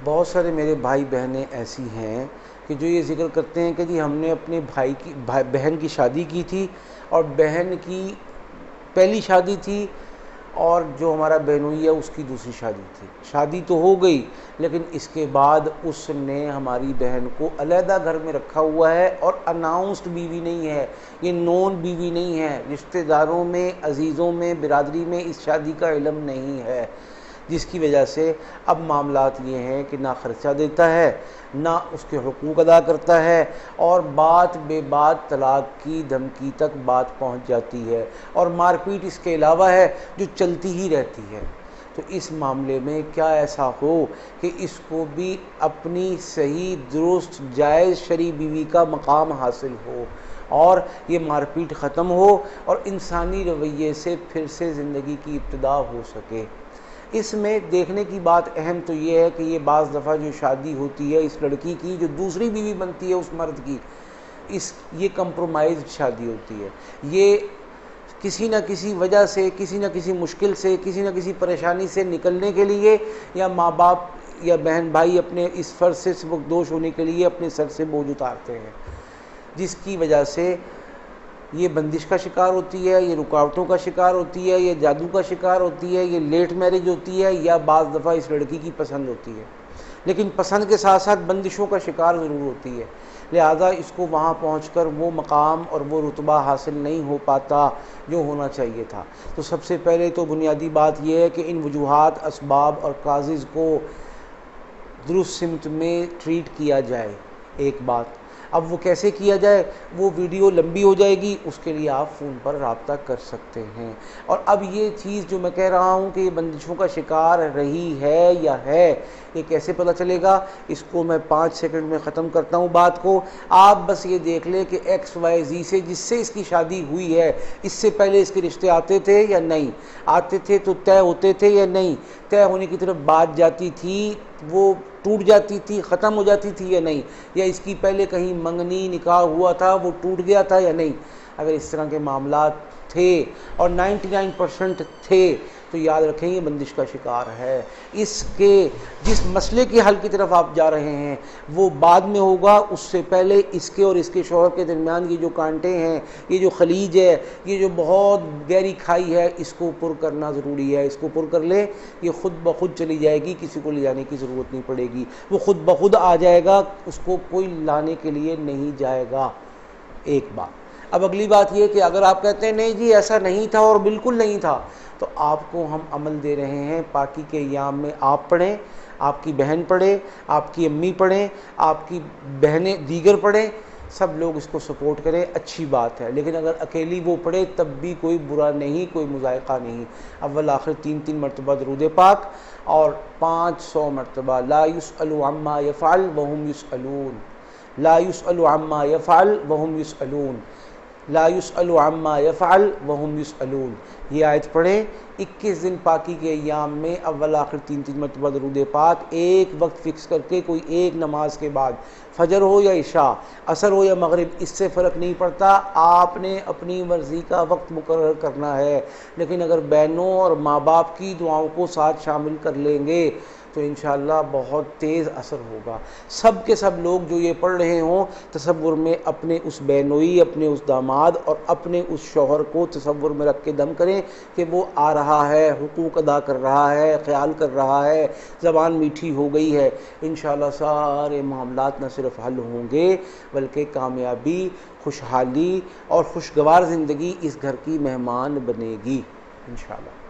بہت سارے میرے بھائی بہنیں ایسی ہیں کہ جو یہ ذکر کرتے ہیں کہ جی ہم نے اپنے بہن کی شادی کی تھی، اور بہن کی پہلی شادی تھی، اور جو ہمارا بہنوئی ہے اس کی دوسری شادی تھی۔ شادی تو ہو گئی، لیکن اس کے بعد اس نے ہماری بہن کو علیحدہ گھر میں رکھا ہوا ہے، اور اناؤنسڈ بیوی نہیں ہے، یہ نون بیوی نہیں ہے، رشتہ داروں میں، عزیزوں میں، برادری میں اس شادی کا علم نہیں ہے، جس کی وجہ سے اب معاملات یہ ہیں کہ نہ خرچہ دیتا ہے، نہ اس کے حقوق ادا کرتا ہے، اور بات بے بات طلاق کی دھمکی تک بات پہنچ جاتی ہے، اور مار پیٹ اس کے علاوہ ہے جو چلتی ہی رہتی ہے۔ تو اس معاملے میں کیا ایسا ہو کہ اس کو بھی اپنی صحیح درست جائز شرعی بیوی کا مقام حاصل ہو، اور یہ مار پیٹ ختم ہو، اور انسانی رویے سے پھر سے زندگی کی ابتدا ہو سکے۔ اس میں دیکھنے کی بات اہم تو یہ ہے کہ یہ بعض دفعہ جو شادی ہوتی ہے اس لڑکی کی، جو دوسری بیوی بنتی ہے اس مرد کی، یہ کمپرومائز شادی ہوتی ہے۔ یہ کسی نہ کسی وجہ سے، کسی نہ کسی مشکل سے، کسی نہ کسی پریشانی سے نکلنے کے لیے، یا ماں باپ یا بہن بھائی اپنے اس فرض سے سبکدوش ہونے کے لیے اپنے سر سے بوجھ اتارتے ہیں، جس کی وجہ سے یہ بندش کا شکار ہوتی ہے، یہ رکاوٹوں کا شکار ہوتی ہے، یہ جادو کا شکار ہوتی ہے، یہ لیٹ میرج ہوتی ہے، یا بعض دفعہ اس لڑکی کی پسند ہوتی ہے، لیکن پسند کے ساتھ ساتھ بندشوں کا شکار ضرور ہوتی ہے۔ لہذا اس کو وہاں پہنچ کر وہ مقام اور وہ رتبہ حاصل نہیں ہو پاتا جو ہونا چاہیے تھا۔ تو سب سے پہلے تو بنیادی بات یہ ہے کہ ان وجوہات، اسباب اور کازز کو درست سمت میں ٹریٹ کیا جائے۔ ایک بات، اب وہ کیسے کیا جائے، وہ ویڈیو لمبی ہو جائے گی، اس کے لیے آپ فون پر رابطہ کر سکتے ہیں۔ اور اب یہ چیز جو میں کہہ رہا ہوں کہ یہ بندشوں کا شکار رہی ہے یا ہے، یہ کیسے پتہ چلے گا، اس کو میں 5 سیکنڈ میں ختم کرتا ہوں بات کو۔ آپ بس یہ دیکھ لیں کہ XYZ سے، جس سے اس کی شادی ہوئی ہے، اس سے پہلے اس کے رشتے آتے تھے یا نہیں آتے تھے، تو طے ہوتے تھے یا نہیں، طے ہونے کی طرف بات جاتی تھی، وہ ٹوٹ جاتی تھی، ختم ہو جاتی تھی یا نہیں، یا اس کی پہلے کہیں منگنی نکاح ہوا تھا وہ ٹوٹ گیا تھا یا نہیں۔ اگر اس طرح کے معاملات تھے، اور 99% تھے، تو یاد رکھیں یہ بندش کا شکار ہے۔ اس کے جس مسئلے کے حل کی طرف آپ جا رہے ہیں وہ بعد میں ہوگا، اس سے پہلے اس کے اور اس کے شوہر کے درمیان یہ جو کانٹے ہیں، یہ جو خلیج ہے، یہ جو بہت گہری کھائی ہے، اس کو پر کرنا ضروری ہے۔ اس کو پر کر لیں، یہ خود بخود چلی جائے گی، کسی کو لے جانے کی ضرورت نہیں پڑے گی، وہ خود بخود آ جائے گا، اس کو کوئی لانے کے لیے نہیں جائے گا۔ ایک بات۔ اب اگلی بات یہ کہ اگر آپ کہتے ہیں نہیں جی ایسا نہیں تھا اور بالکل نہیں تھا، تو آپ کو ہم عمل دے رہے ہیں پاکی کے ایام میں۔ آپ پڑھیں، آپ کی بہن پڑھے، آپ کی امی پڑھیں، آپ کی بہنیں دیگر پڑھیں، سب لوگ اس کو سپورٹ کریں، اچھی بات ہے۔ لیکن اگر اکیلی وہ پڑھے تب بھی کوئی برا نہیں، کوئی مذائقہ نہیں۔ اول آخر 3 مرتبہ درود پاک، اور 500 مرتبہ لا يسأل عما يفعل وهم يسألون، لا يسأل عما يفعل وهم يسألون، لا يسأل عما يفعل وهم يسألون۔ یہ آیت پڑھیں 21 دن پاکی کے ایام میں، اول آخر 3 مرتبہ درود پاک، ایک وقت فکس کر کے، کوئی ایک نماز کے بعد، فجر ہو یا عشاء، عصر ہو یا مغرب، اس سے فرق نہیں پڑتا، آپ نے اپنی مرضی کا وقت مقرر کرنا ہے۔ لیکن اگر بہنوں اور ماں باپ کی دعاؤں کو ساتھ شامل کر لیں گے تو انشاءاللہ بہت تیز اثر ہوگا۔ سب کے سب لوگ جو یہ پڑھ رہے ہوں، تصور میں اپنے اس بہنوئی، اپنے اس داماد اور اپنے اس شوہر کو تصور میں رکھ کے دم کریں کہ وہ آ رہا ہے، حقوق ادا کر رہا ہے، خیال کر رہا ہے، زبان میٹھی ہو گئی ہے۔ انشاءاللہ سارے معاملات نہ صرف حل ہوں گے بلکہ کامیابی، خوشحالی اور خوشگوار زندگی اس گھر کی مہمان بنے گی انشاءاللہ۔